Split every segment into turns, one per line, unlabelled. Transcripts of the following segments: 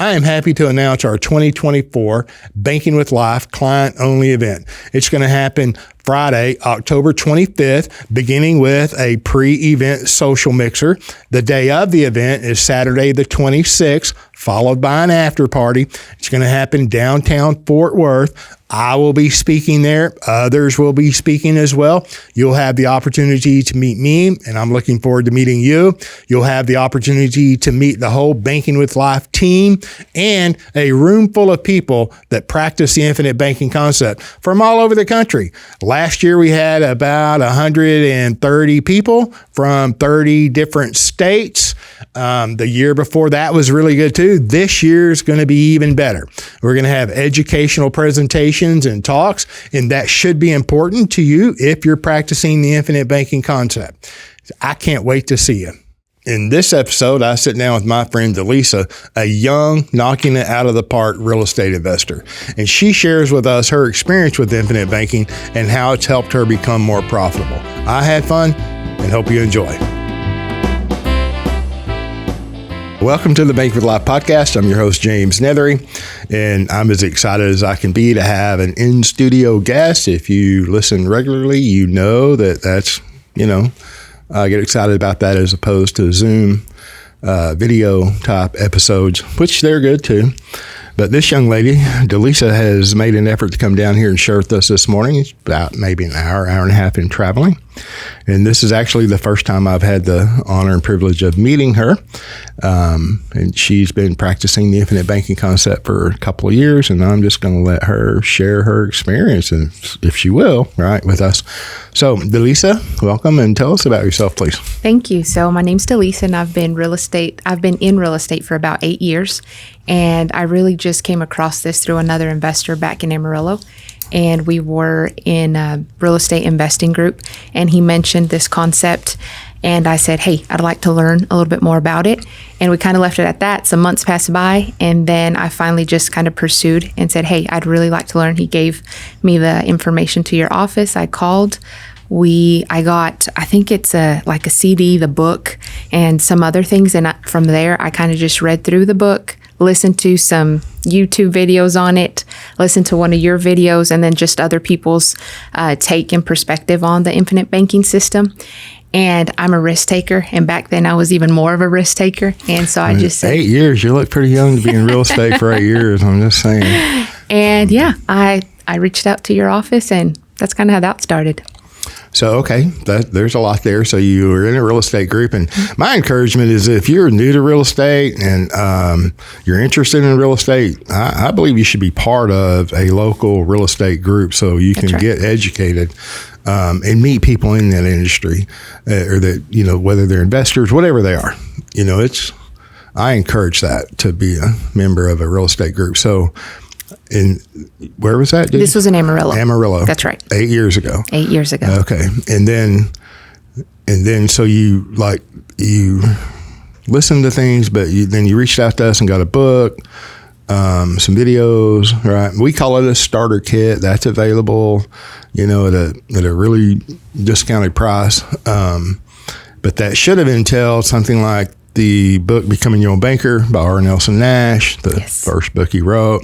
I am happy to announce our 2024 Banking with Life client-only event. It's going to happen Friday, October 25th, beginning with a pre-event social mixer. The day of the event is Saturday the 26th, followed by an after party. It's going to happen downtown Fort Worth. I will be speaking there. Others will be speaking as well. You'll have the opportunity to meet me, and I'm looking forward to meeting you. You'll have the opportunity to meet the whole Banking with Life team and a room full of people that practice the infinite banking concept from all over the country. Last year, we had about 130 people from 30 different states. The year before that was really good too. This year is going to be even better. We're going to have educational presentations and talks, and that should be important to you if you're practicing the infinite banking concept. I can't wait to see you. In this episode, I sit down with my friend Delissa, a young, knocking it out of the park real estate investor. And she shares with us her experience with infinite banking and how it's helped her become more profitable. I had fun and hope you enjoy. Welcome to the Banking with Life podcast. I'm your host, James Neathery, and I'm as excited as I can be to have an in-studio guest. If you listen regularly, you know that's, I get excited about that as opposed to Zoom video type episodes, which they're good too. But this young lady, Delissa, has made an effort to come down here and share with us this morning. It's about maybe an hour and a half in traveling. And this is actually the first time I've had the honor and privilege of meeting her. And she's been practicing the infinite banking concept for a couple of years, and I'm just going to let her share her experience, and if she will, right, with us. So, Delissa, welcome, and tell us about yourself, please.
Thank you. So, my name's Delissa, and I've been in real estate for about 8 years, and I really just came across this through another investor back in Amarillo. And we were in a real estate investing group, and he mentioned this concept, and I said, hey, I'd like to learn a little bit more about it. And we kind of left it at that. Some months passed by, and then I finally just kind of pursued and said, hey, I'd really like to learn. He gave me the information to your office. I called. I got, I think it's like a CD, the book, and some other things. And from there, I kind of just read through the book, listened to some YouTube videos on it, listened to one of your videos, and then just other people's take and perspective on the infinite banking system. And I'm a risk taker. And back then I was even more of a risk taker. And so I just said,
8 years, you look pretty young to be in real estate for 8 years. I'm just saying.
And yeah, I reached out to your office, and that's kind of how that started.
So, okay, there's a lot there. So you were in a real estate group, and my encouragement is if you're new to real estate and you're interested in real estate, I believe you should be part of a local real estate group so you can get educated and meet people in that industry or that, whether they're investors, whatever they are. I encourage that to be a member of a real estate group. So, where was that?
This was in Amarillo.
Amarillo.
That's right.
8 years ago.
8 years ago.
Okay. And then so you listened to things, but then you reached out to us and got a book, some videos, right? We call it a starter kit. That's available, at a really discounted price. But that should have entailed something like the book Becoming Your Own Banker by Nelson Nash, the first book he wrote,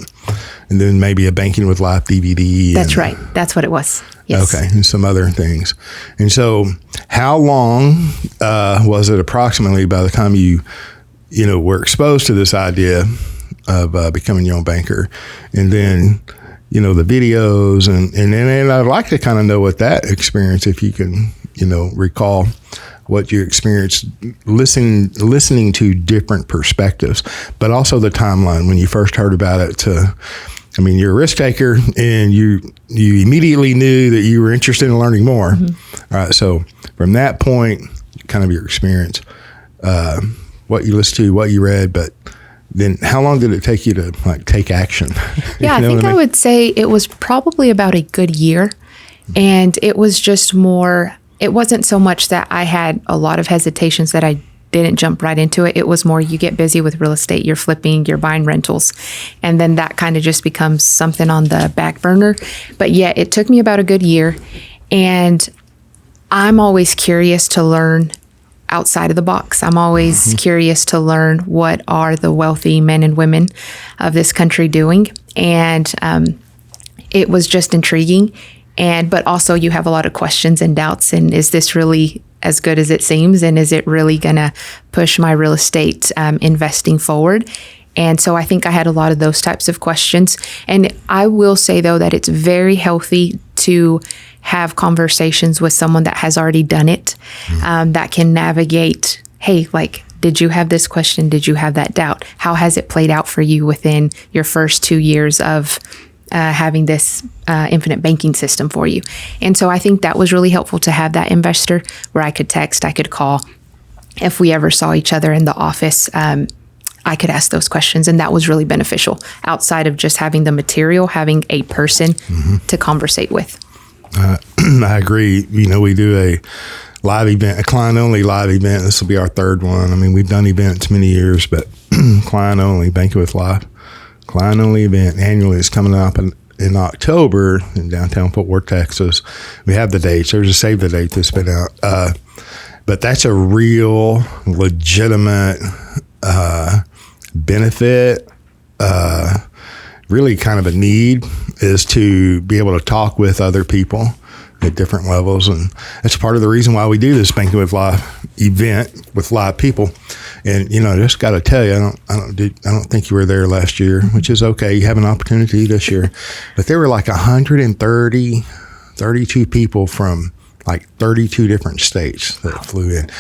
and then maybe a Banking with Life DVD.
That's right. That's what it was. Yes.
Okay, and some other things. And so how long was it approximately by the time you were exposed to this idea of becoming your own banker? And then, the videos, and I'd like to kind of know what that experience, if you can, recall what you experienced listening to different perspectives, but also the timeline when you first heard about it you're a risk taker and you immediately knew that you were interested in learning more. Mm-hmm. All right. So from that point, kind of your experience, what you listened to, what you read, but then how long did it take you to take action?
Yeah, I think I would say it was probably about a good year. And it was just more, it wasn't so much that I had a lot of hesitations that I didn't jump right into it. It was more you get busy with real estate, you're flipping, you're buying rentals, and then that kind of just becomes something on the back burner. But yeah, it took me about a good year, and I'm always curious to learn outside of the box. I'm always curious to learn what are the wealthy men and women of this country doing. And it was just intriguing. But also you have a lot of questions and doubts. And is this really as good as it seems? And is it really going to push my real estate investing forward? And so I think I had a lot of those types of questions. And I will say, though, that it's very healthy to have conversations with someone that has already done it, that can navigate, hey, like, did you have this question? Did you have that doubt? How has it played out for you within your first 2 years of having this infinite banking system for you? And so I think that was really helpful to have that investor where I could text, I could call. If we ever saw each other in the office, I could ask those questions, and that was really beneficial outside of just having the material, having a person to conversate with.
I agree. We do a live event, a client-only live event. This will be our third one. I mean, we've done events many years, but client-only, Banking with Life, client-only event annually is coming up in October in downtown Fort Worth, Texas. We have the dates. There's a save the date that's been out. But that's a real, legitimate benefit, really kind of a need, is to be able to talk with other people at different levels. And that's part of the reason why we do this Banking with Live event with live people. And, I just got to tell you, I don't think you were there last year, which is okay. You have an opportunity this year. But there were like 32 people from like 32 different states that flew in.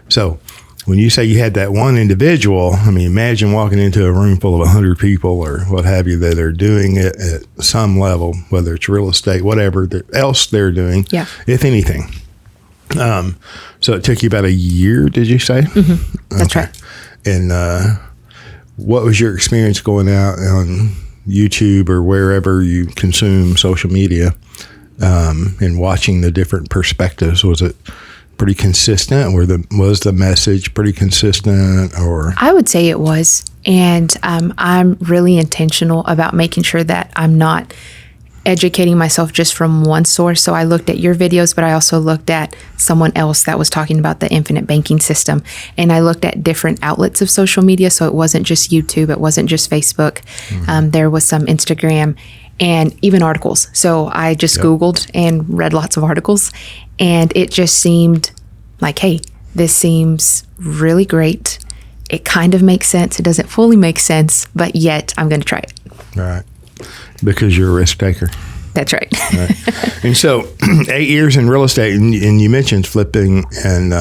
So when you say you had that one individual, I mean, imagine walking into a room full of 100 people or what have you that are doing it at some level, whether it's real estate, whatever else they're doing, if anything. So it took you about a year, did you say?
Mm-hmm. That's right.
And what was your experience going out on YouTube or wherever you consume social media and watching the different perspectives? Was it pretty consistent, or was the message pretty consistent? Or
I would say it was. And I'm really intentional about making sure that I'm not educating myself just from one source. So I looked at your videos, but I also looked at someone else that was talking about the infinite banking system. And I looked at different outlets of social media. So it wasn't just YouTube, it wasn't just Facebook. There was some Instagram and even articles. So I just Googled and read lots of articles, and it just seemed like, hey, this seems really great. It kind of makes sense. It doesn't fully make sense, but yet I'm going to try it.
Right. Because you're a risk taker.
That's right.
Right. And so 8 years in real estate, and you mentioned flipping and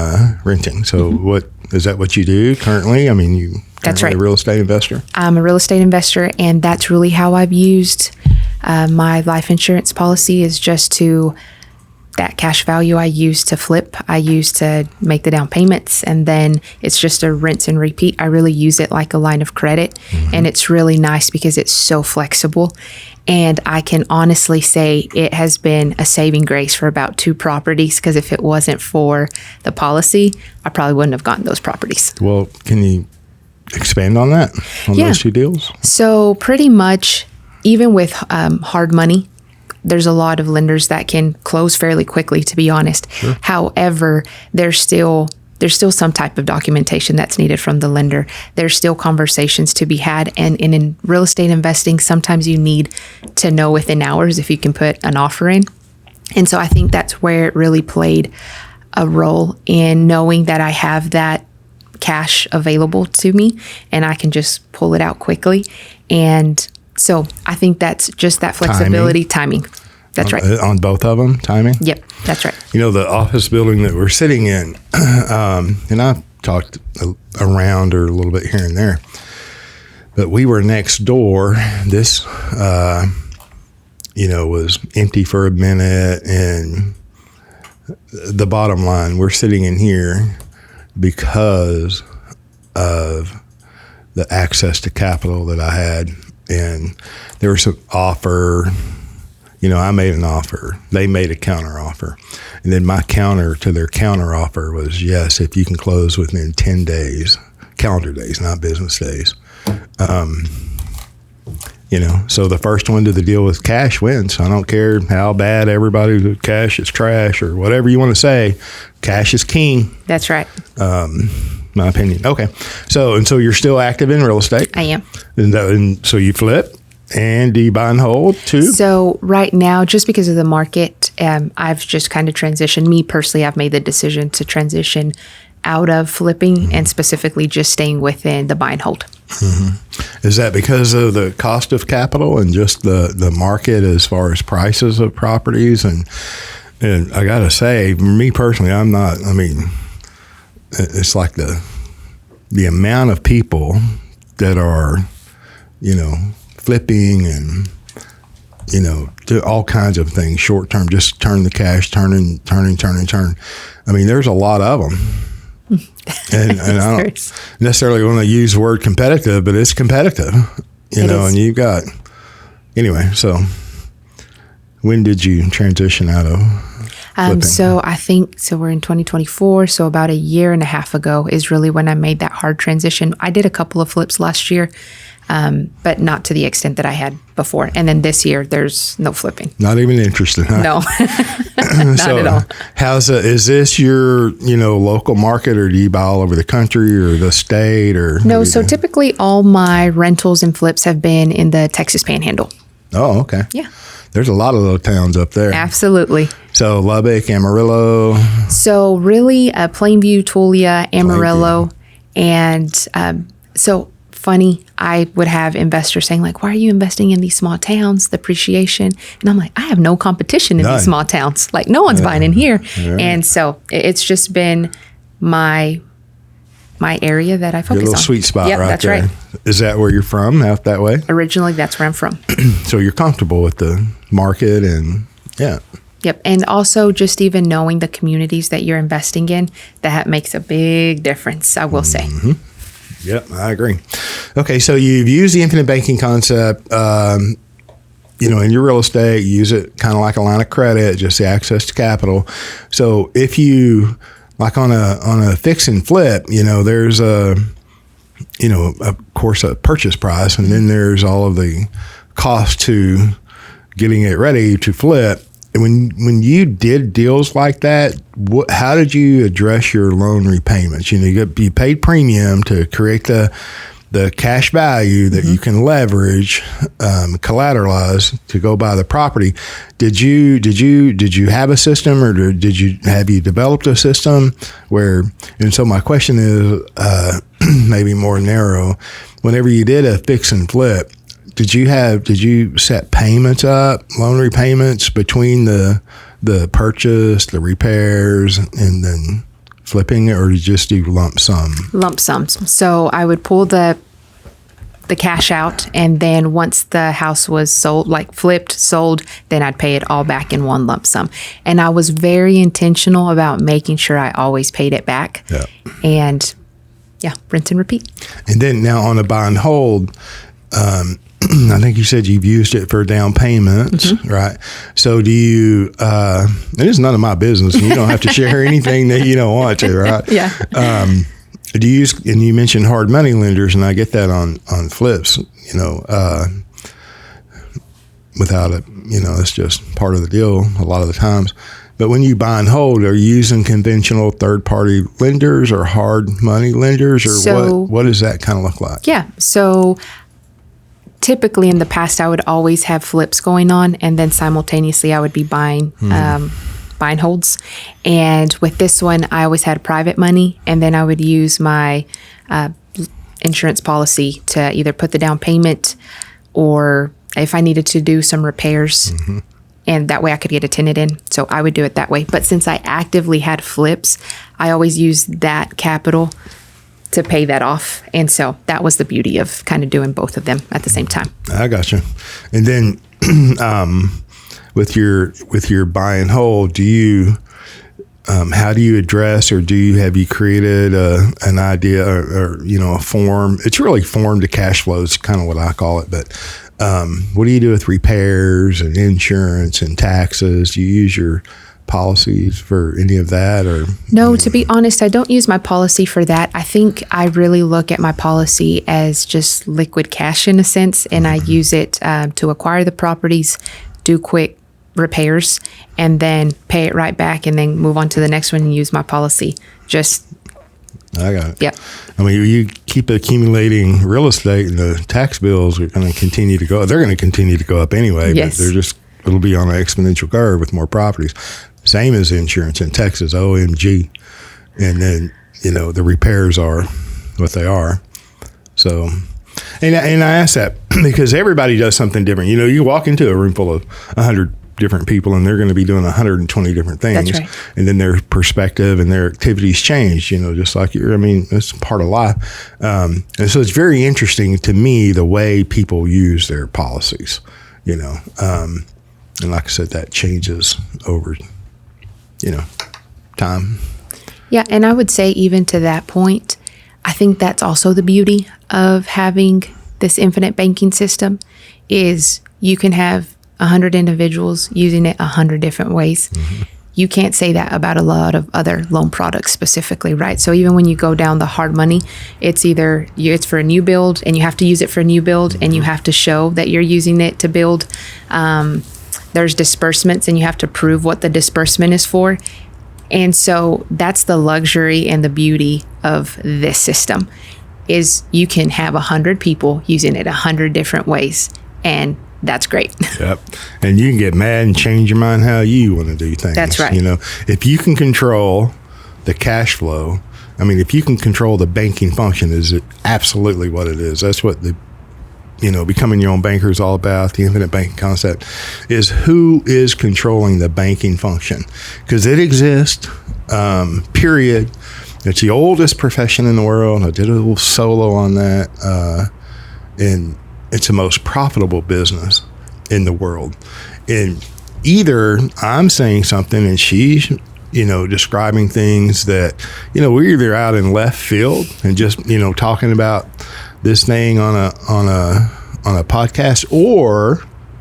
renting. So is that what you do currently? I mean, you
That's right.
A real estate investor?
I'm a real estate investor, and that's really how I've used my life insurance policy, is just to that cash value I use to flip, I use to make the down payments, and then it's just a rinse and repeat. I really use it like a line of credit, and it's really nice because it's so flexible. And I can honestly say it has been a saving grace for about 2 properties, because if it wasn't for the policy, I probably wouldn't have gotten those properties.
Well, can you expand on that, on those 2 deals?
So pretty much, even with hard money, there's a lot of lenders that can close fairly quickly, to be honest.
Sure.
However, there's still some type of documentation that's needed from the lender. There's still conversations to be had. And in real estate investing, sometimes you need to know within hours if you can put an offer in. And so I think that's where it really played a role in knowing that I have that cash available to me and I can just pull it out quickly. And so I think that's just that flexibility, timing. That's right.
On both of them, timing?
Yep, that's right.
The office building that we're sitting in, and I've talked around her a little bit here and there, but we were next door. This, was empty for a minute, and the bottom line, we're sitting in here because of the access to capital that I had. And there was an offer, I made an offer. They made a counter offer. And then my counter to their counter offer was, yes, if you can close within 10 days, calendar days, not business days. So the first one to the deal with cash wins. I don't care how bad everybody, cash is trash or whatever you want to say. Cash is king.
That's right.
My opinion. Okay. So you're still active in real estate?
I am.
And so you flip, and do you buy and hold too?
So right now, just because of the market, I've just kind of transitioned. Me personally, I've made the decision to transition out of flipping and specifically just staying within the buy and hold.
Mm-hmm. Is that because of the cost of capital and just the market as far as prices of properties? And I got to say, me personally, it's like the amount of people that are, flipping and, do all kinds of things, short term, just turn the cash, turn. There's a lot of them. And I don't necessarily want to use the word competitive, but it's competitive, and you've got, so when did you transition out of flipping?
So I think, we're in 2024. So about a year and a half ago is really when I made that hard transition. I did a couple of flips last year, but not to the extent that I had before. And then this year, there's no flipping.
Not even interested, huh?
No, not at all.
Is this your, local market, or do you buy all over the country or the state, or?
No, so typically all my rentals and flips have been in the Texas Panhandle.
Oh, okay.
Yeah.
There's a lot of little towns up there.
Absolutely.
So Lubbock, Amarillo.
So really Plainview, Tulia, Amarillo. And so funny, I would have investors saying like, why are you investing in these small towns, the appreciation? And I'm like, I have no competition in these small towns. Like no one's buying in here. Yeah. And so it's just been my area that I focus on.
Your little sweet spot right
that's
there.
Right.
Is that where you're from, out that way?
Originally, that's where I'm from.
So you're comfortable with the market and, yeah.
Yep. And also just even knowing the communities that you're investing in, that makes a big difference, I will say.
Yep, I agree. Okay, so you've used the infinite banking concept, in your real estate, you use it kind of like a line of credit, just the access to capital. So if you, like on a fix and flip, there's of course, a purchase price, and then there's all of the cost to getting it ready to flip. And when you did deals like that, how did you address your loan repayments? You paid premium to create the cash value that you can leverage, collateralize to go buy the property. Did you have a system, or have you developed a system where? And so my question is maybe more narrow. Whenever you did a fix and flip, did you set payments up, loan repayments between the purchase, the repairs, and then flipping it, or did you just do lump sum?
Lump sums. So I would pull the cash out, and then once the house was sold, like flipped, sold, then I'd pay it all back in one lump sum. And I was very intentional about making sure I always paid it back. Yeah. And rinse and repeat. And
then now on a buy and hold, I think you said you've used it for down payments, right? So do you, it is none of my business, and you don't have to share anything that you don't want to, right?
Yeah.
Do you use, and you mentioned hard money lenders, and I get that on flips, without it, it's just part of the deal a lot of the times. But when you buy and hold, are you using conventional third-party lenders or hard money lenders, or what does that kind of look like?
Yeah. So typically in the past, I would always have flips going on, and then simultaneously I would be buying buy and holds. And with this one, I always had private money, and then I would use my insurance policy to either put the down payment, or if I needed to do some repairs, and that way I could get a tenant in. So I would do it that way. But since I actively had flips, I always used that capital to pay that off. And so that was the beauty of kind of doing both of them at the same time.
I gotcha. And then with your buy and hold, do you how do you address, or have you created an idea or a form? It's really form to cash flow is kind of what I call it. But what do you do with repairs and insurance and taxes? Do you use your policies for any of that, or?
No, to be honest, I don't use my policy for that. I think I really look at my policy as just liquid cash in a sense, and I use it to acquire the properties, do quick repairs, and then pay it right back, and then move on to the next one and use my policy.
I got it.
Yep.
I mean, you keep accumulating real estate, and the tax bills are going to continue to go. They're going to continue to go up anyway,
Yes.
but it'll be on an exponential curve with more properties. Same as insurance in Texas, OMG. And then, the repairs are what they are. So, and I ask that because everybody does something different. You walk into a room full of 100 different people, and they're going to be doing 120 different things.
That's right.
And then their perspective and their activities change, just like it's part of life. And so it's very interesting to me the way people use their policies, and like I said, that changes over, time.
Yeah, and I would say even to that point, I think that's also the beauty of having this infinite banking system is you can have 100 individuals using it 100 different ways. Mm-hmm. You can't say that about a lot of other loan products specifically, right? So even when you go down the hard money, it's either it's for a new build and you have to use it for a new build, mm-hmm. and you have to show that you're using it to build. There's disbursements and you have to prove what the disbursement is for. And so that's the luxury and the beauty of this system is you can have 100 people using it 100 different ways, and that's great.
Yep. And you can get mad and change your mind how you want to do things.
That's right.
If you can control the cash flow, if you can control the banking function, is it absolutely what it is. That's what becoming your own banker is all about. The infinite banking concept is who is controlling the banking function, because it exists, period. It's the oldest profession in the world. I did a little solo on that. And it's the most profitable business in the world. And either I'm saying something and she's, describing things that, we're either out in left field and just, talking about this thing on a podcast,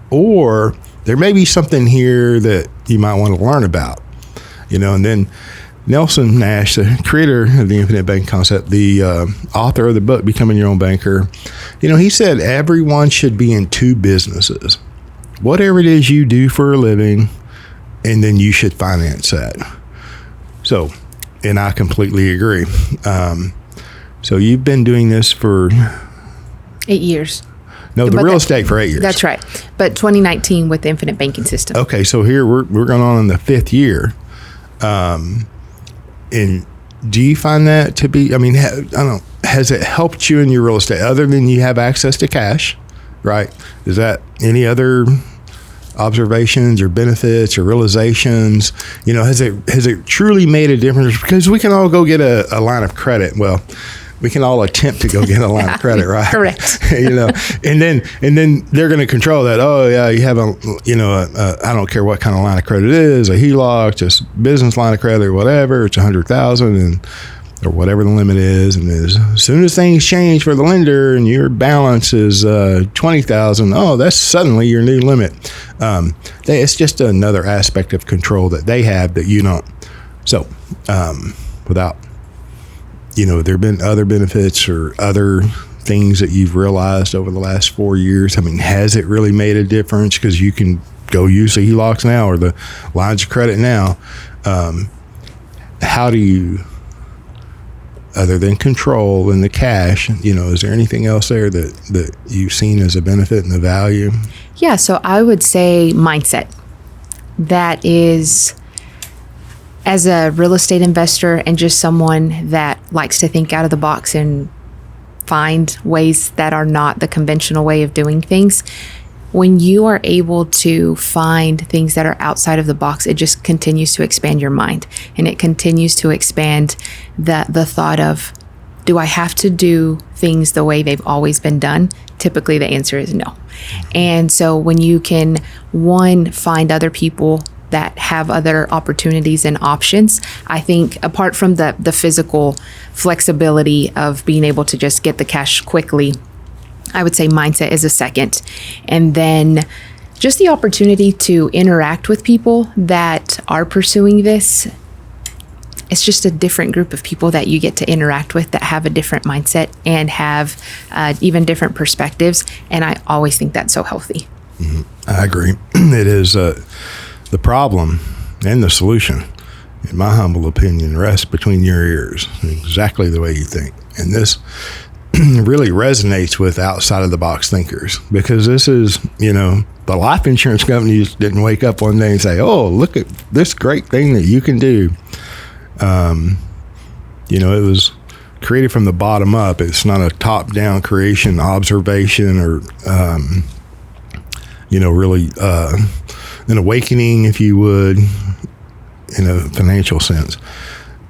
or there may be something here that you might want to learn about, and then Nelson Nash, the creator of the Infinite Banking Concept, the author of the book, Becoming Your Own Banker, he said everyone should be in two businesses. Whatever it is you do for a living, and then you should finance that. So, and I completely agree. So you've been doing this for
8 years.
No, the real estate for 8 years.
That's right. But 2019 with the Infinite Banking System.
Okay, so here we're going on in the 5th year. And do you find that to be, has it helped you in your real estate other than you have access to cash, right? Is that any other observations or benefits or realizations? Has it truly made a difference? Because we can all go get a line of credit. Well, we can all attempt to go get a line of credit, right?
Correct.
And then they're going to control that. Oh yeah, you have I don't care what kind of line of credit it is, a HELOC, just business line of credit or whatever. It's 100,000 or whatever the limit is. And as soon as things change for the lender and your balance is 20,000, that's suddenly your new limit. It's just another aspect of control that they have that you don't. So without. There have been other benefits or other things that you've realized over the last 4 years. Has it really made a difference? Because you can go use the HELOCs now or the lines of credit now. How do you, other than control and the cash, is there anything else there that you've seen as a benefit and the value?
Yeah, so I would say mindset. That is, as a real estate investor and just someone that likes to think out of the box and find ways that are not the conventional way of doing things, when you are able to find things that are outside of the box, it just continues to expand your mind, and it continues to expand the thought of, do I have to do things the way they've always been done? Typically the answer is no. And so when you can, one, find other people that have other opportunities and options, I think apart from the physical flexibility of being able to just get the cash quickly, I would say mindset is a second. And then Just the opportunity to interact with people that are pursuing this. It's just a different group of people that you get to interact with that have a different mindset and have even different perspectives. And I always think that's so healthy.
Mm-hmm. I agree. It is the problem and the solution, in my humble opinion, rests between your ears, exactly the way you think. And this really resonates with outside of the box thinkers, because this is, the life insurance companies didn't wake up one day and say, oh, look at this great thing that you can do. It was created from the bottom up. It's not a top-down creation, observation, or, really an awakening, if you would, in a financial sense.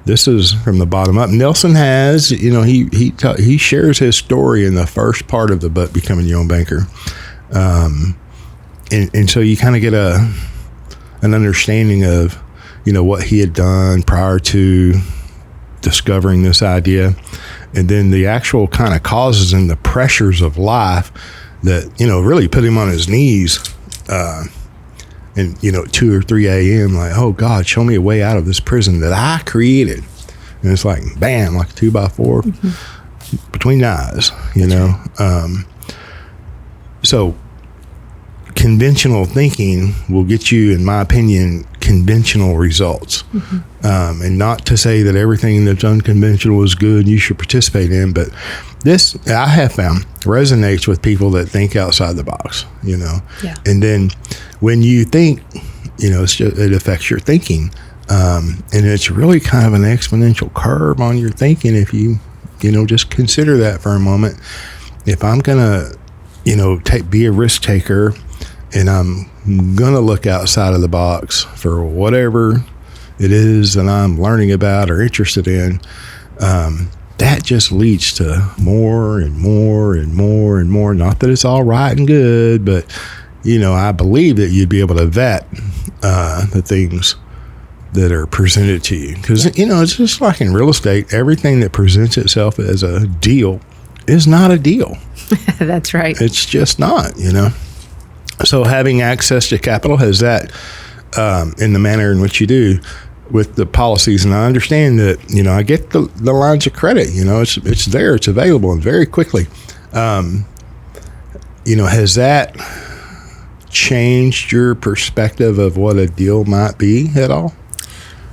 This is from the bottom up. Nelson has, he shares his story in the first part of the book, Becoming Your Own Banker. And so you kind of get an understanding of, what he had done prior to discovering this idea, and then the actual kind of causes and the pressures of life that, really put him on his knees, and 2 or 3 a.m. like, oh God, show me a way out of this prison that I created. And it's like, bam, like a 2x4 between the eyes, So conventional thinking will get you, in my opinion, conventional results. And not to say that everything that's unconventional is good, you should participate in, but this, I have found, resonates with people that think outside the box,
Yeah.
And then when you think, it affects your thinking. And it's really kind of an exponential curve on your thinking if you, just consider that for a moment. If I'm going to, be a risk taker, and I'm going to look outside of the box for whatever it is that I'm learning about or interested in, that just leads to more and more and more and more. Not that it's all right and good, but, I believe that you'd be able to vet the things that are presented to you. Because, it's just like in real estate, everything that presents itself as a deal is not a deal.
That's right.
It's just not, So having access to capital, has that in the manner in which you do with the policies. And I understand that, I get the lines of credit, it's there, it's available, and very quickly. Has that changed your perspective of what a deal might be at all?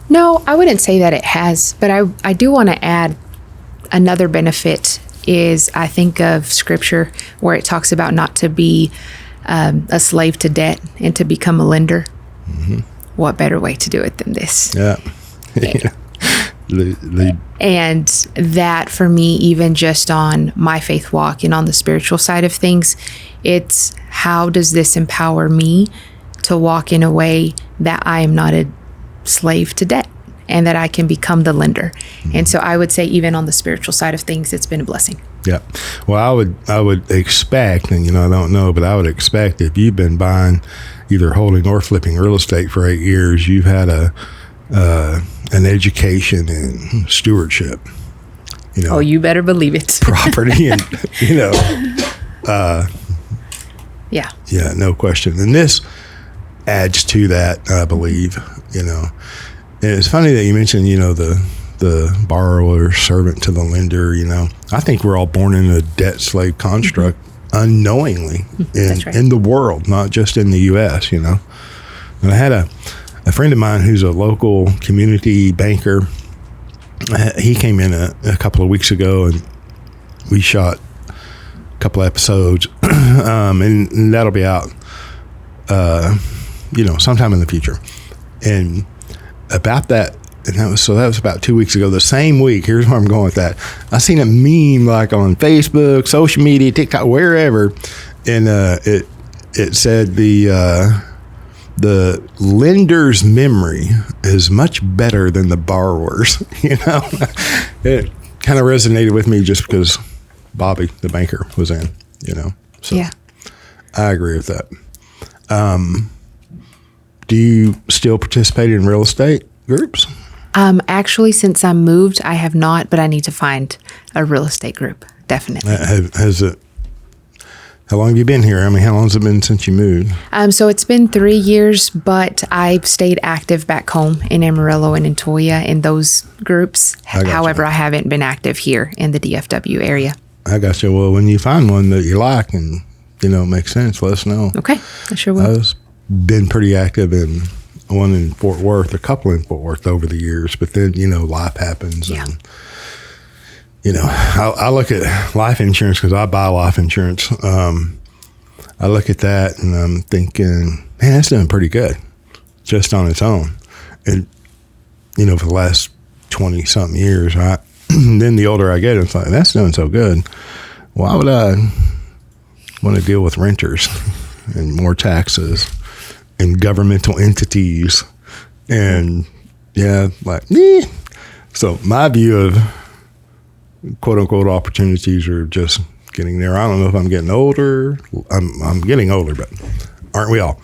No, I wouldn't say that it has, but I do want to add another benefit is I think of scripture where it talks about not to be a slave to debt and to become a lender. Mm-hmm. What better way to do it than this?
Yeah.
And that for me, even just on my faith walk and on the spiritual side of things, it's how does this empower me to walk in a way that I am not a slave to debt and that I can become the lender. Mm-hmm. And so I would say even on the spiritual side of things, it's been a blessing. Yeah.
Well, I would expect, and I don't know, but I would expect if you've been buying, either holding or flipping real estate for 8 years, you've had an education in stewardship.
Oh, you better believe it.
Property and
yeah.
Yeah, no question. And this adds to that, I believe. And it's funny that you mentioned, the borrower servant to the lender. I think we're all born in a debt slave construct unknowingly in the world, not just in the U.S. And I had a friend of mine who's a local community banker. He came in a couple of weeks ago, and we shot a couple episodes, and that'll be out sometime in the future. And about that, and that was about 2 weeks ago. The same week, here's where I'm going with that. I seen a meme like on Facebook, social media, TikTok, wherever, and it said the lender's memory is much better than the borrower's. It kind of resonated with me just because Bobby, the banker, was in. So
yeah,
I agree with that. Do you still participate in real estate groups?
Actually, since I moved, I have not, but I need to find a real estate group. Definitely.
Has How long have you been here? I mean, how long has it been since you moved?
So it's been 3 years, but I've stayed active back home in Amarillo and in Toya in those groups. However, I haven't been active here in the DFW area.
I got you. Well, when you find one that you like and, makes sense, let us know.
Okay, I sure will.
I've been pretty active in one in Fort Worth, a couple in Fort Worth over the years, but then, life happens.
Yeah.
And, I look at life insurance because I buy life insurance. I look at that and I'm thinking, man, that's doing pretty good just on its own. And, for the last 20 something years, then the older I get, it's like, that's doing so good. Why would I want to deal with renters and more taxes and governmental entities? And So my view of quote unquote opportunities are just getting there. I don't know if I'm getting older. I'm getting older, but aren't we all?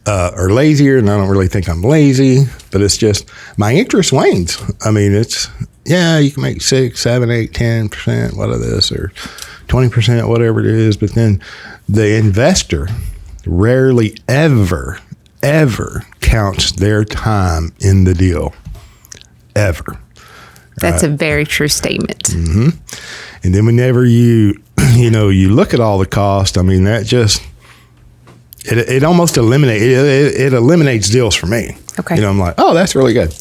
Or lazier, and I don't really think I'm lazy, but it's just my interest wanes. I mean, you can make 6, 7, 8, 10%, what of this, or 20%, whatever it is. But then the investor rarely ever counts their time in the deal, ever.
That's a very true statement.
Mm-hmm. And then whenever you look at all the cost, I mean, that just, it almost eliminates deals for me.
Okay.
I'm like, oh, that's really good.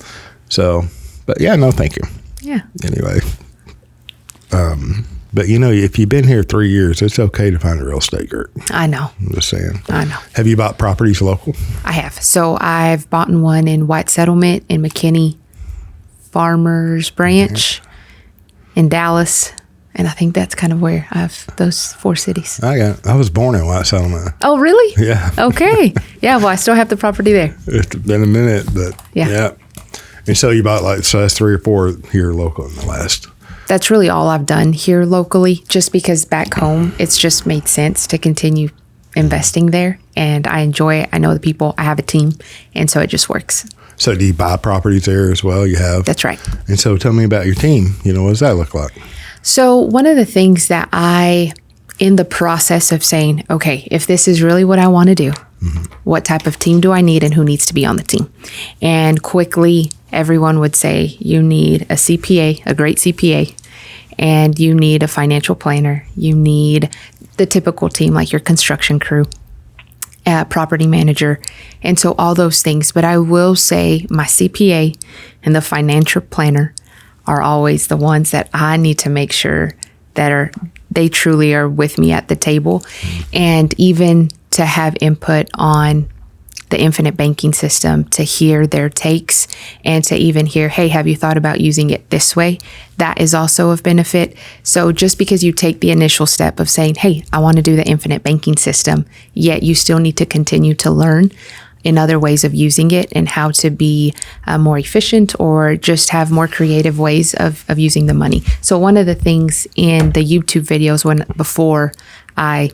So, but yeah, no, thank you.
Yeah.
Anyway. But if you've been here 3 years, it's okay to find a real estate group.
I know.
I'm just saying.
I know.
Have you bought properties local?
I have. So I've bought one in White Settlement, in McKinney, Farmers Branch, in Dallas, and I think that's kind of where I have those 4 cities.
I was born in White Settlement.
Oh, really?
Yeah.
Okay. Yeah, well, I still have the property there.
It's been a minute, but yeah. And so you bought that's 3 or 4 here local in the last.
That's really all I've done here locally, just because back home, it's just made sense to continue investing there, and I enjoy it. I know the people, I have a team, and so it just works.
So do you buy properties there as well? You have?
That's right.
And so tell me about your team. What does that look like?
So one of the things that in the process of saying, okay, if this is really what I want to do, what type of team do I need and who needs to be on the team? And quickly, everyone would say, you need a CPA, a great CPA, and you need a financial planner. You need the typical team, like your construction crew, property manager, and so all those things. But I will say my CPA and the financial planner are always the ones that I need to make sure that they truly are with me at the table, and even to have input on the infinite banking system, to hear their takes and to even hear, hey, have you thought about using it this way? That is also of benefit. So just because you take the initial step of saying, hey, I want to do the infinite banking system, yet you still need to continue to learn in other ways of using it and how to be more efficient or just have more creative ways of using the money. So one of the things in the YouTube videos before I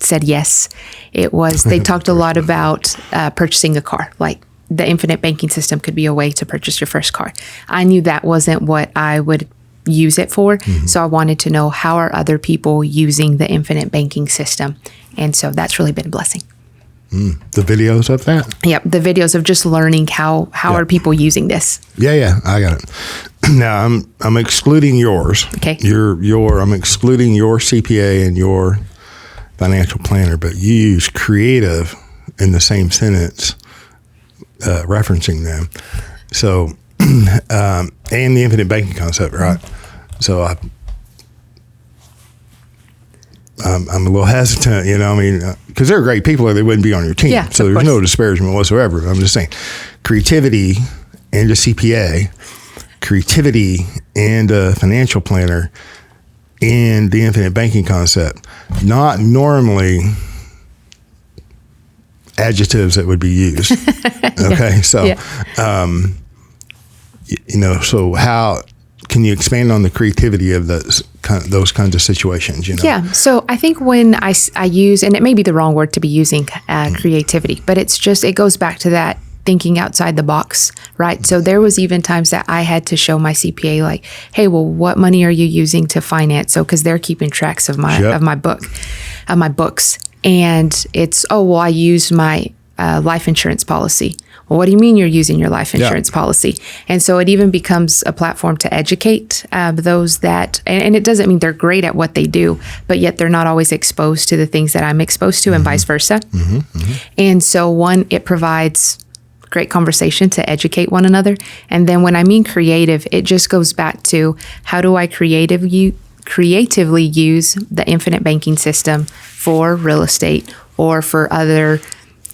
said yes, it was they talked a lot about purchasing a car. Like the infinite banking system could be a way to purchase your first car. I knew that wasn't what I would use it for. So I wanted to know, how are other people using the infinite banking system? And so that's really been a blessing.
The videos of that?
Yep, the videos of just learning how are people using this.
Yeah, I got it. Now I'm excluding yours.
Okay.
I'm excluding your CPA and your financial planner, but you use creative in the same sentence, referencing them. So, and the infinite banking concept, right? So I'm a little hesitant, because they're great people or they wouldn't be on your team.
Yeah,
so there's no disparagement whatsoever. I'm just saying creativity and a CPA, creativity and a financial planner, and the infinite banking concept, not normally adjectives that would be used. Okay. So, so how can you expand on the creativity of those kinds of situations?
Yeah. So I think when I use, and it may be the wrong word to be using, creativity, but it goes back to that thinking outside the box, right? So there was even times that I had to show my CPA, like, hey, well, what money are you using to finance? So, because they're keeping tracks of my books. And it's, oh, well, I used my life insurance policy. Well, what do you mean you're using your life insurance policy? And so it even becomes a platform to educate those that, and it doesn't mean they're great at what they do, but yet they're not always exposed to the things that I'm exposed to and vice versa. And so one, it provides great conversation to educate one another. And then when I mean creative, it just goes back to how do I creatively use the infinite banking system for real estate or for other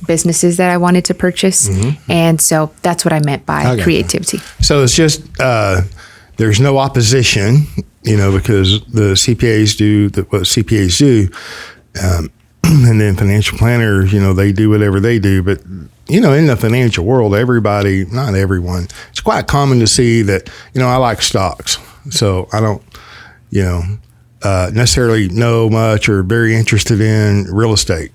businesses that I wanted to purchase. And so that's what I meant by creativity.
So it's just, there's no opposition, because the CPAs do what CPAs do. And then financial planners, they do whatever they do. But, in the financial world, everybody, not everyone, it's quite common to see that, I like stocks. So I don't, necessarily know much or very interested in real estate.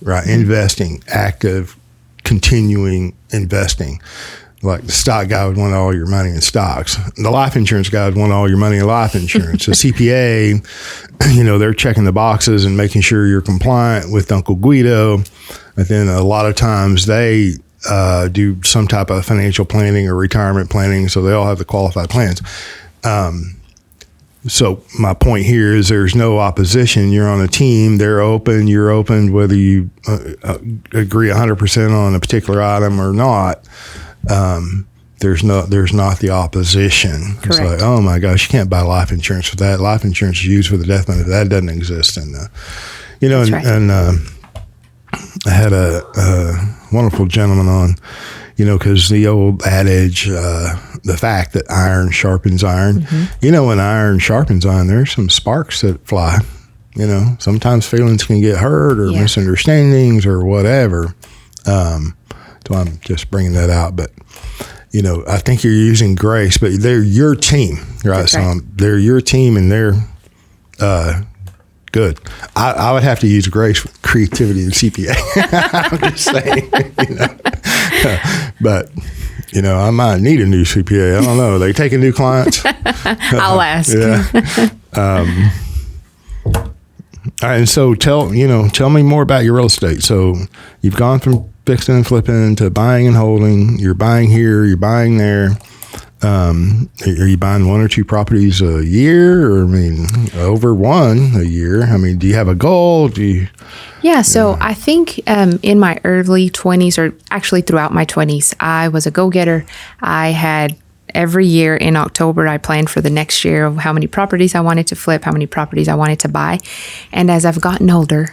Right, investing, active, continuing investing. Like the stock guy would want all your money in stocks. The life insurance guy would want all your money in life insurance. The CPA, they're checking the boxes and making sure you're compliant with Uncle Guido. And then a lot of times they do some type of financial planning or retirement planning, so they all have the qualified plans. So my point here is there's no opposition. You're on a team. They're open. You're open whether you agree 100% on a particular item or not. There's not the opposition.
Correct.
It's like, oh my gosh, you can't buy life insurance for that. Life insurance is used for the death benefit. That doesn't exist. And I had a wonderful gentleman on, because the old adage, the fact that iron sharpens iron, when iron sharpens iron, there's some sparks that fly. Sometimes feelings can get hurt or misunderstandings or whatever. So I'm just bringing that out. But, I think you're using grace, but they're your team, right? So they're your team and they're good. I would have to use grace with creativity and CPA. I'm just saying, but I might need a new CPA. I don't know. They taking new clients?
I'll ask.
All right, and so tell me more about your real estate. So you've gone from fixing and flipping to buying and holding. You're buying here. You're buying there. Are you buying one or two properties a year, or over one a year? Do you have a goal? So
I think in my early 20s, or actually throughout my 20s, I was a go-getter. I had every year in October, I planned for the next year of how many properties I wanted to flip, how many properties I wanted to buy. And as I've gotten older,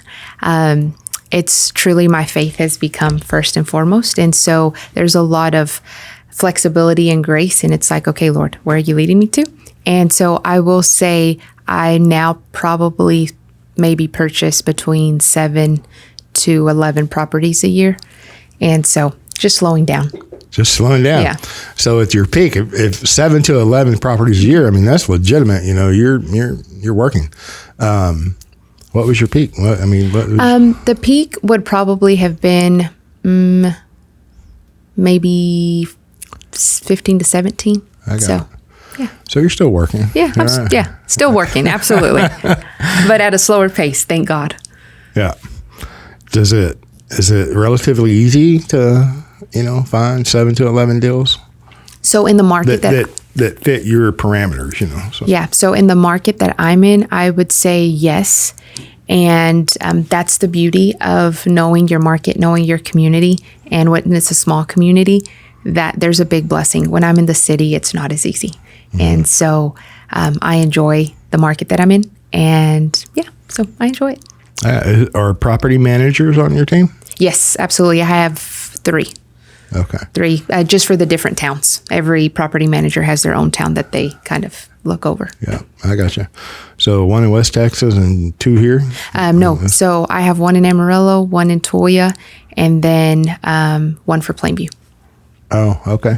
it's truly my faith has become first and foremost. And so there's a lot of flexibility and grace. And it's like, okay, Lord, where are you leading me to? And so I will say I now probably maybe purchase between 7 to 11 properties a year. And so just slowing down.
Yeah. So at your peak, if 7 to 11 properties a year, that's legitimate. You're working. What was your peak? What was
the peak would probably have been maybe 15 to 17.
So you're still working.
Yeah, still working. Absolutely. But at a slower pace, thank God.
Yeah. Is it relatively easy to, find 7 to 11 deals?
So in the market
that fit your parameters, So.
Yeah. So in the market that I'm in, I would say yes. And that's the beauty of knowing your market, knowing your community. And when it's a small community, that there's a big blessing. When I'm in the city, it's not as easy. And so I enjoy the market that I'm in. And so I enjoy it.
Are property managers on your team?
Yes, absolutely. I have 3.
Okay.
3, just for the different towns. Every property manager has their own town that they kind of look over.
Yeah, I gotcha. So 1 in West Texas and 2 here?
No. So I have 1 in Amarillo, 1 in Toya, and then 1 for Plainview.
Oh, okay.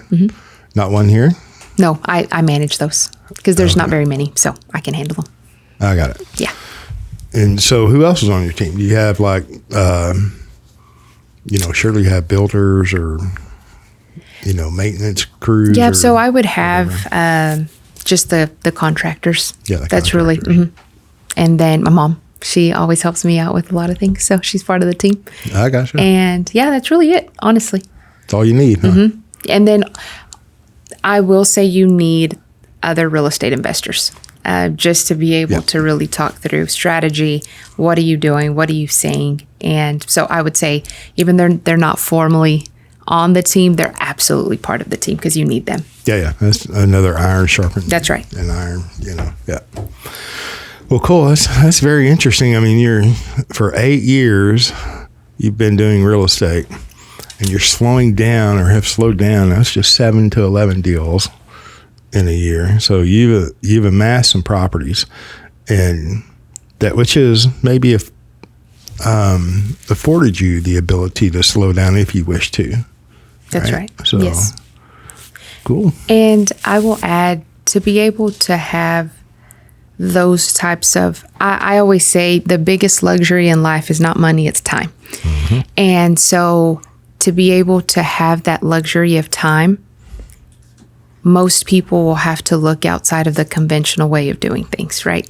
Not 1 here?
No, I manage those because there's not very many, so I can handle them.
I got it.
Yeah.
And so who else is on your team? Do you have surely you have builders or, maintenance crews?
Yeah, so I would have just the contractors.
Yeah,
that's contractors. Really, and then my mom. She always helps me out with a lot of things. So she's part of the team.
I got you.
And yeah, that's really it, honestly.
That's all you need, huh?
And then I will say you need other real estate investors just to be able to really talk through strategy. What are you doing? What are you saying? And so I would say even they're not formally on the team, they're absolutely part of the team because you need them.
Yeah. That's another iron sharpened.
That's right.
An iron, yeah. Well, cool. That's very interesting. I mean, for 8 years, you've been doing real estate, and you're slowing down or have slowed down. That's just 7 to 11 deals in a year. So you've amassed some properties, and that which is maybe afforded you the ability to slow down if you wish to.
That's right.
So,
yes.
Cool.
And I will add, to be able to have those types of, I always say the biggest luxury in life is not money, it's time. Mm-hmm. And so to be able to have that luxury of time, most people will have to look outside of the conventional way of doing things, right?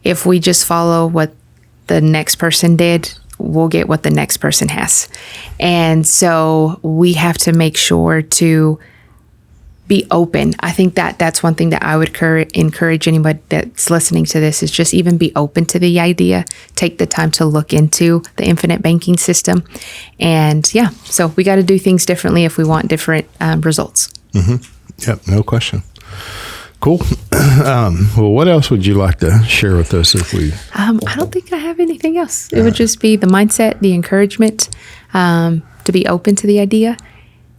If we just follow what the next person did, we'll get what the next person has. And so we have to make sure to be open. I think that's one thing that I would encourage anybody that's listening to this is just even be open to the idea. Take the time to look into the infinite banking system. And yeah, so we got to do things differently if we want different results.
Mm-hmm. Yep, no question. Cool. Well, what else would you like to share with us if we...
I don't think I have anything else. It would just be the mindset, the encouragement, to be open to the idea.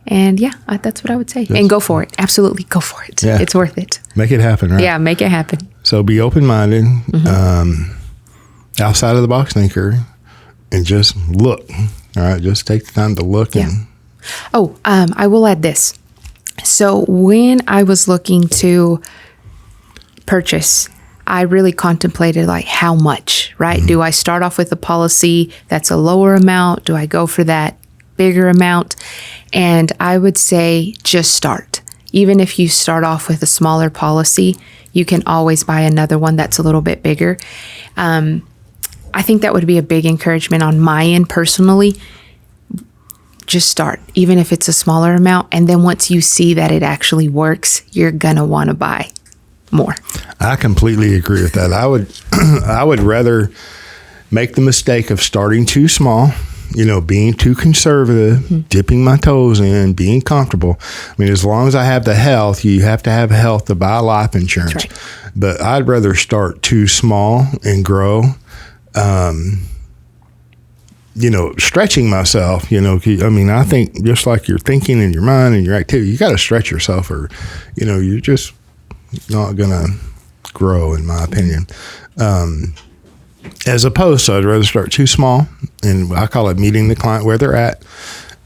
And yeah, that's what I would say. And go for it. Absolutely go for it. Yeah. It's worth it.
Make it happen, right?
Yeah, make it happen.
So be open-minded, outside of the box thinker, and just look. All right, just take the time to look.
Yeah. I will add this. So when I was looking to purchase, I really contemplated like how much, right? Mm-hmm. Do I start off with a policy that's a lower amount? Do I go for that bigger amount? And I would say just start. Even if you start off with a smaller policy, you can always buy another one that's a little bit bigger. I think that would be a big encouragement on my end personally. Just start, even if it's a smaller amount. And then once you see that it actually works, you're going to want to buy more. I
completely agree with that. I would rather make the mistake of starting too small, being too conservative, dipping my toes in, being comfortable. I mean, as long as I have the health, you have to have health to buy life insurance.
That's right.
But I'd rather start too small and grow. Stretching myself, I think just like your thinking and your mind and your activity, you got to stretch yourself or, you're just not going to grow, in my opinion. As opposed to, I'd rather start too small, and I call it meeting the client where they're at,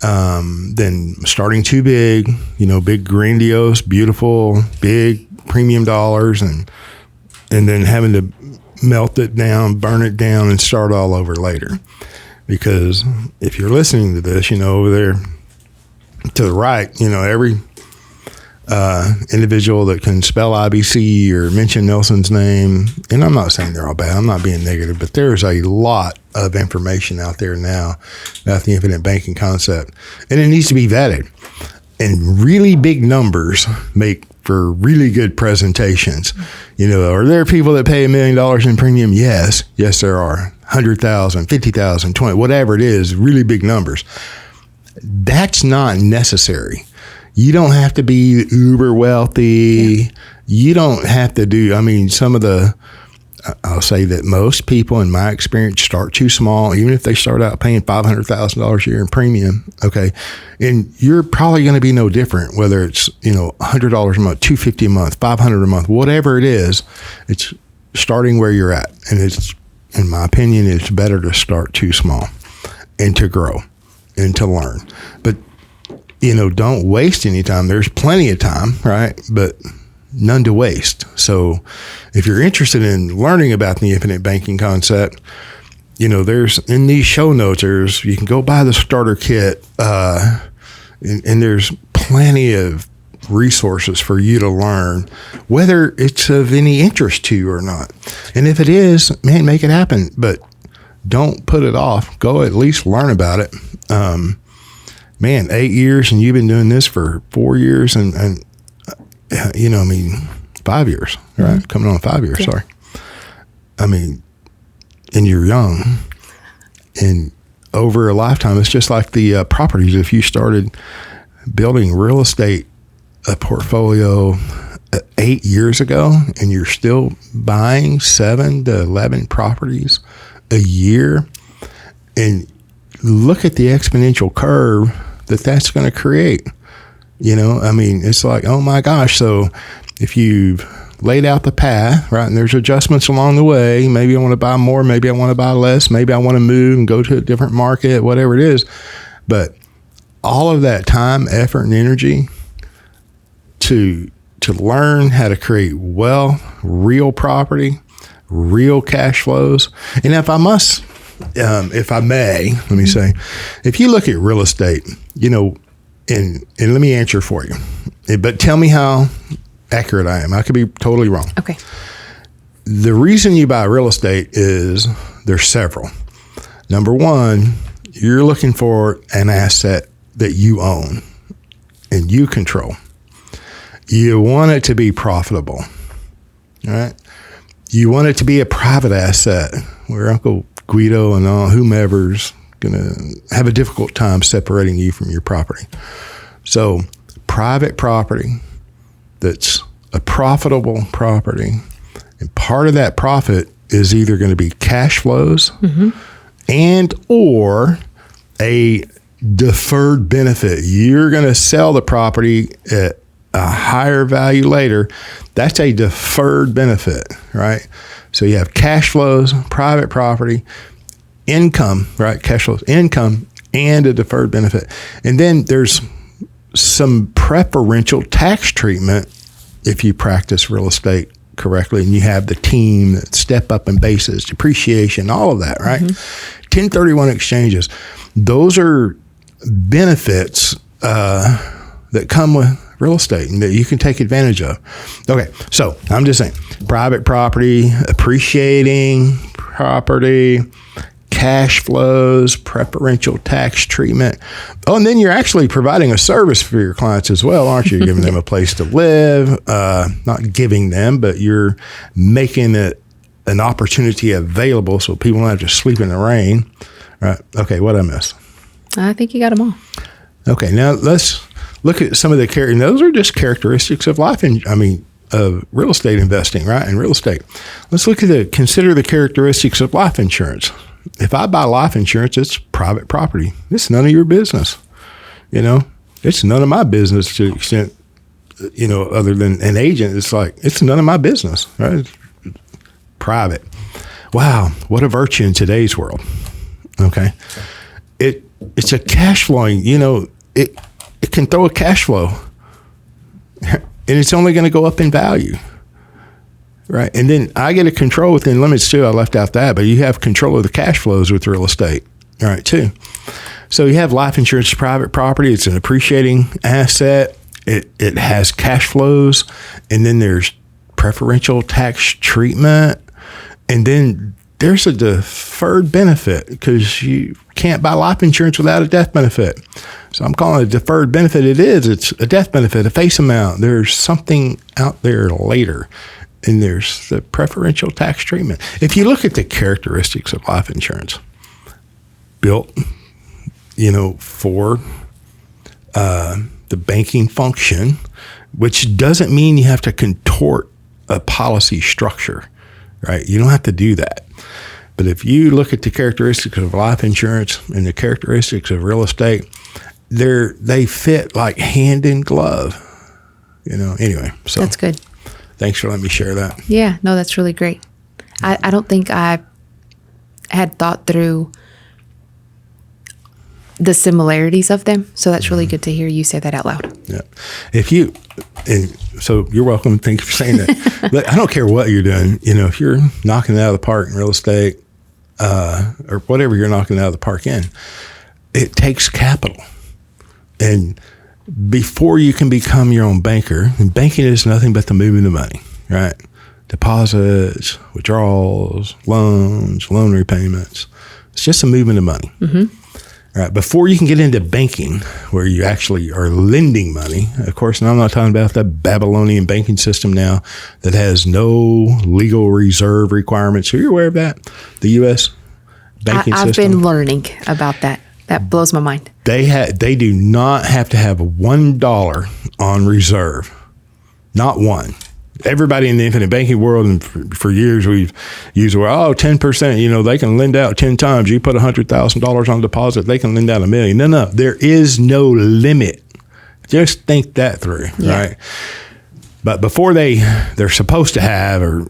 than starting too big, big, grandiose, beautiful, big premium dollars, and then having to melt it down, burn it down, and start all over later. Because if you're listening to this, over there to the right, every individual that can spell IBC or mention Nelson's name, and I'm not saying they're all bad, I'm not being negative, but there's a lot of information out there now about the infinite banking concept, and it needs to be vetted. And really big numbers make for really good presentations. Are there people that pay $1 million in premium? Yes, there are. 100,000, 50,000, 20, whatever it is, really big numbers. That's not necessary. You don't have to be uber wealthy. Yeah. You don't have to do, I'll say that most people, in my experience, start too small, even if they start out paying $500,000 a year in premium, okay? And you're probably going to be no different, whether it's, $100 a month, $250 a month, $500 a month, whatever it is, it's starting where you're at. And it's, in my opinion, it's better to start too small and to grow and to learn. But, don't waste any time. There's plenty of time, right? But none to waste. So if you're interested in learning about the infinite banking concept, there's in these show notes, you can go buy the starter kit, and there's plenty of resources for you to learn, whether it's of any interest to you or not. And if it is, man, make it happen. But don't put it off. Go at least learn about it. Man, 8 years, and you've been doing this for 4 years, and 5 years, right? Mm-hmm. Coming on 5 years, sorry. I mean, and you're young, and over a lifetime, it's just like the properties. If you started building real estate, a portfolio 8 years ago, and you're still buying 7 to 11 properties a year, and look at the exponential curve that's going to create. It's like, oh my gosh. So if you've laid out the path, right, and there's adjustments along the way, maybe I want to buy more, maybe I want to buy less, maybe I want to move and go to a different market, whatever it is. But all of that time, effort, and energy to learn how to create real property, real cash flows. And if I may, let me say, if you look at real estate, and let me answer for you, but tell me how accurate I am. I could be totally wrong.
Okay.
The reason you buy real estate is there's several. Number one, you're looking for an asset that you own and you control. You want it to be profitable, all right? You want it to be a private asset where Uncle Guido and whomever's going to have a difficult time separating you from your property. So private property that's a profitable property, and part of that profit is either going to be cash flows and or a deferred benefit. You're going to sell the property at a higher value later. That's a deferred benefit, right? So you have cash flows, private property, income, right? Cash flows, income, and a deferred benefit. And then there's some preferential tax treatment if you practice real estate correctly and you have the team that step up in basis, depreciation, all of that, right? 1031 exchanges. Those are benefits that come with real estate and that you can take advantage of. Okay, so I'm just saying, private property, appreciating property, cash flows, preferential tax treatment. Oh, and then you're actually providing a service for your clients as well, aren't you? You're giving them a place to live, not giving them, but you're making it an opportunity available so people don't have to sleep in the rain. Right? Okay, what did I miss?
I think you got them all.
Okay, now let's look at some of the characteristics. Those are just characteristics of of real estate investing, right? In real estate. Let's consider the characteristics of life insurance. If I buy life insurance, it's private property. It's none of your business. It's none of my business to the extent, other than an agent. It's like, it's none of my business, right? It's private. Wow, what a virtue in today's world. Okay. It's a cash flowing, it can throw a cash flow and it's only going to go up in value. Right. And then I get a control within limits too. I left out that, but you have control of the cash flows with real estate. All right, too. So you have life insurance, private property. It's an appreciating asset. It has cash flows. And then there's preferential tax treatment. And then there's a deferred benefit because you can't buy life insurance without a death benefit. So I'm calling it a deferred benefit. It's a death benefit, a face amount. There's something out there later. And there's the preferential tax treatment. If you look at the characteristics of life insurance, built, for the banking function, which doesn't mean you have to contort a policy structure, right? You don't have to do that. But if you look at the characteristics of life insurance and the characteristics of real estate, they fit like hand in glove, anyway. So
that's good.
Thanks for letting me share that.
Yeah, no, that's really great. I don't think I had thought through the similarities of them. So that's really good to hear you say that out loud.
Yeah. So you're welcome. Thank you for saying that. But I don't care what you're doing. If you're knocking it out of the park in real estate or whatever you're knocking it out of the park in, it takes capital. And before you can become your own banker, and banking is nothing but the moving of money, right? Deposits, withdrawals, loans, loan repayments. It's just a movement of money. Right. Before you can get into banking, where you actually are lending money, of course, and I'm not talking about the Babylonian banking system now that has no legal reserve requirements. Are you aware of that? The U.S. banking system?
I've been learning about that. That blows my mind.
They do not have to have $1 on reserve. Not one. Everybody in the infinite banking world, and for years we've used the word, 10%, they can lend out 10 times. You put $100,000 on deposit, they can lend out $1 million. No, there is no limit. Just think that through, right? But before they're supposed to have, or,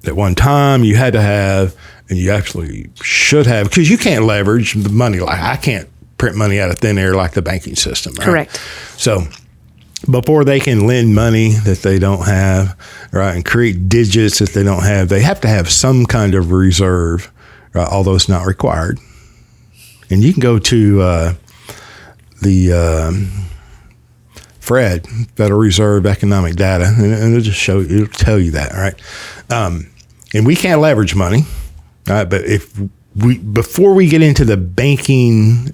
at one time you had to have, and you actually should have, because you can't leverage the money. Like I can't print money out of thin air like the banking system, right?
Correct.
So before they can lend money that they don't have, right, and create digits that they don't have, they have to have some kind of reserve, right, although it's not required. And you can go to the Federal Reserve Economic Data, and it'll tell you that, right? And we can't leverage money, right? But before we get into the banking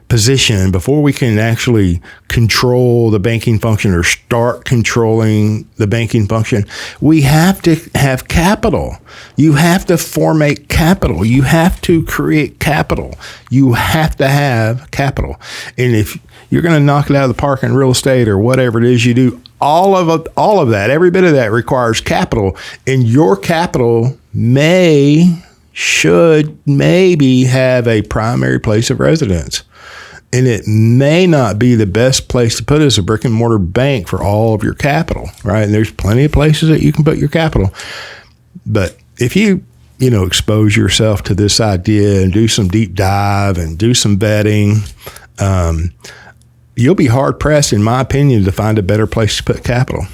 position, before we can actually control the banking function or start controlling the banking function, we have to have capital. You have to formate capital. You have to create capital. You have to have capital. And if you're going to knock it out of the park in real estate or whatever it is you do, all of that, every bit of that requires capital. And your capital should maybe have a primary place of residence. And it may not be the best place to put as a brick and mortar bank for all of your capital, right? And there's plenty of places that you can put your capital. But if you expose yourself to this idea and do some deep dive and do some vetting, you'll be hard pressed, in my opinion, to find a better place to put capital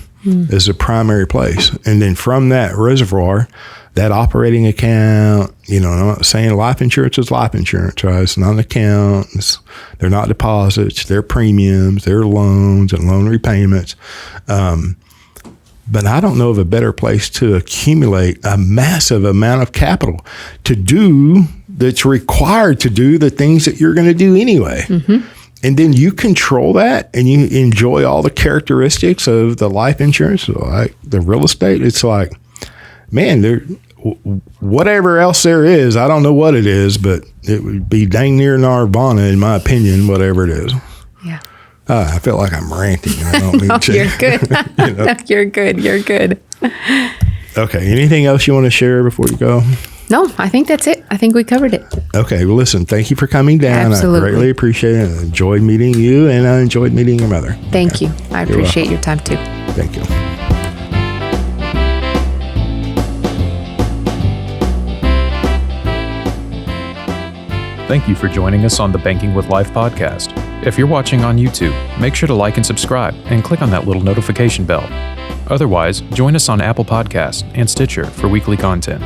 as a primary place. And then from that reservoir, that operating account, I'm not saying life insurance is life insurance, right? It's not an account. They're not deposits. They're premiums. They're loans and loan repayments. But I don't know of a better place to accumulate a massive amount of capital that's required to do the things that you're going to do anyway. And then you control that and you enjoy all the characteristics of the life insurance, like the real estate. It's like, man, whatever else there is, I don't know what it is, but it would be dang near nirvana, in my opinion, whatever it is.
Yeah.
I feel like I'm ranting. I don't mean to.
You're good. You're good. You're good.
Okay. Anything else you want to share before you go?
No, I think that's it. I think we covered it.
Okay. Well, listen, thank you for coming down.
Absolutely.
I greatly appreciate it. I enjoyed meeting you, and I enjoyed meeting your mother.
Thank you. I appreciate your time, too.
Thank you.
Thank you for joining us on the Banking with Life podcast. If you're watching on YouTube, make sure to like and subscribe and click on that little notification bell. Otherwise, join us on Apple Podcasts and Stitcher for weekly content.